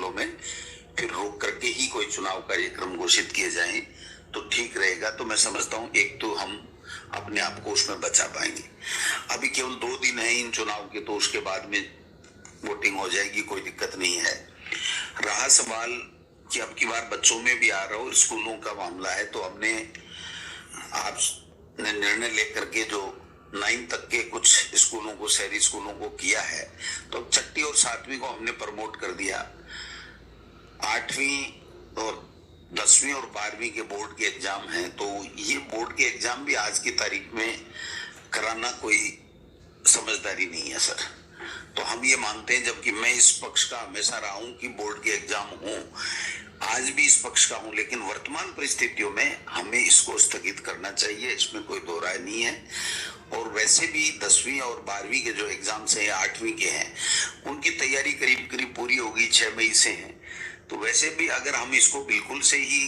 जिलों में फिर रोक करके ही कोई चुनाव कार्यक्रम घोषित किए जाएं तो ठीक रहेगा। तो मैं समझता हूं एक तो हम अपने आप को उसमें बचा पाएंगे। अभी केवल 2 दिन है इन चुनाव के, तो उसके बाद में वोटिंग हो जाएगी, कोई दिक्कत नहीं है। रहा सवाल कि अब की बार बच्चों में भी आ रहा हो, स्कूलों का मामला है, तो हमने आपने निर्णय लेकर के जो 9 तक के कुछ स्कूलों को, शहरी स्कूलों को किया है, तो 6वीं और 7वीं को हमने प्रमोट कर दिया। 8वीं और 10वीं और 12वीं के बोर्ड के एग्जाम हैं, तो ये बोर्ड के एग्जाम भी आज की तारीख में कराना कोई समझदारी नहीं है सर। तो हम ये मानते हैं, जबकि मैं इस पक्ष का हमेशा रहा हूं कि बोर्ड के एग्जाम हो, आज भी इस पक्ष का हूं, लेकिन वर्तमान परिस्थितियों में हमें इसको स्थगित करना चाहिए, इसमें कोई दो राय नहीं है। और वैसे भी 10वीं और 12वीं के जो एग्जाम्स हैं, 8वीं के हैं, उनकी तैयारी करीब करीब पूरी होगी, 6 मई से है। तो वैसे भी अगर हम इसको बिल्कुल से ही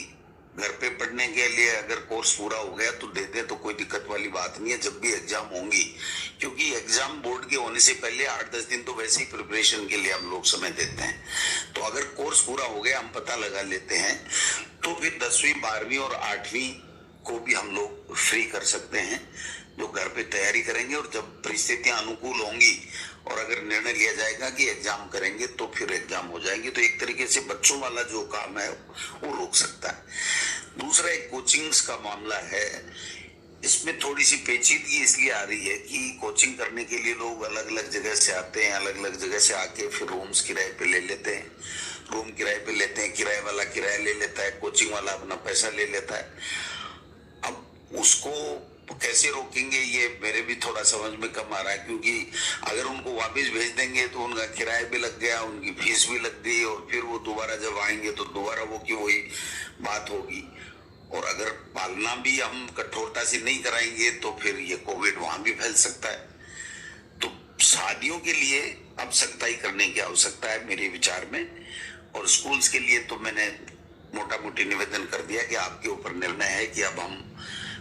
घर पे पढ़ने के लिए अगर कोर्स पूरा हो गया तो दे दे, तो कोई दिक्कत वाली बात नहीं है जब भी एग्जाम होंगी, क्योंकि एग्जाम बोर्ड के होने से पहले 8-10 दिन तो वैसे ही प्रिपरेशन के लिए हम लोग समय देते हैं। तो अगर कोर्स पूरा हो गया, हम पता लगा लेते हैं, तो फिर 10वीं 12वीं और 8वीं को भी हम लोग फ्री कर सकते हैं, जो घर पे तैयारी करेंगे। और जब परिस्थितियां अनुकूल होंगी और अगर निर्णय लिया जाएगा कि एग्जाम करेंगे, तो फिर एग्जाम हो जाएंगे। तो एक तरीके से बच्चों वाला जो काम है वो रोक सकता है। दूसरा एक कोचिंग्स का मामला है, इसमें थोड़ी सी पेचीदगी इसलिए आ रही है कि कोचिंग करने के लिए लोग अलग अलग जगह से आते हैं, अलग अलग जगह से आके फिर रूम्स किराए पे ले लेते हैं, रूम किराए पे लेते हैं, किराए वाला किराया ले लेता है, कोचिंग वाला अपना पैसा ले लेता है। अब उसको कैसे रोकेंगे, ये मेरे भी थोड़ा समझ में कम आ रहा है, क्योंकि अगर उनको वापस भेज देंगे तो उनका किराया भी लग गया, उनकी फीस भी लग गई, और फिर वो दोबारा जब आएंगे तो दोबारा वो की वही बात होगी। और अगर पालना भी हम कठोरता से नहीं कराएंगे तो फिर ये कोविड वहां भी फैल सकता है। तो शादियों के लिए अब सख्ताई करने की आवश्यकता है मेरे विचार में। और स्कूल्स के लिए तो मैंने मोटा मोटी निवेदन कर दिया कि आपके ऊपर निर्णय है कि अब हम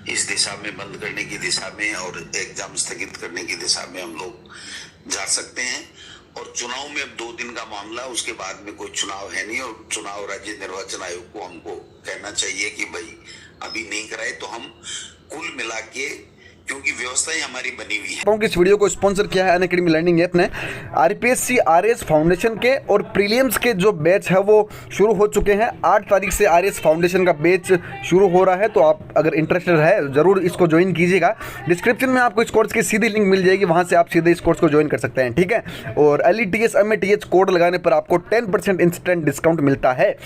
इस दिशा में, बंद करने की दिशा में और एग्जाम स्थगित करने की दिशा में हम लोग जा सकते हैं। और चुनाव में अब 2 दिन का मामला, उसके बाद में कोई चुनाव है नहीं, और चुनाव राज्य निर्वाचन आयोग को हमको कहना चाहिए कि भाई अभी नहीं कराए, तो हम कुल मिला के, क्योंकि व्यवस्थाएं हमारी बनी हुई है। इस वीडियो को स्पॉन्सर किया है अनअकैडमी लर्निंग ऐप ने। आरपीएससी आरएस फाउंडेशन के और प्रीलिम्स के जो बैच है वो शुरू हो चुके हैं। 8 तारीख से आरएस फाउंडेशन का बैच शुरू हो रहा है, तो आप अगर इंटरेस्टेड है ज़रूर इसको ज्वाइन कीजिएगा। डिस्क्रिप्शन में आपको इस कोर्स की सीधी लिंक मिल जाएगी, वहाँ से आप सीधे इस कोर्स को ज्वाइन कर सकते हैं, ठीक है। और LETS METH कोड लगाने पर आपको 10% इंस्टेंट डिस्काउंट मिलता है।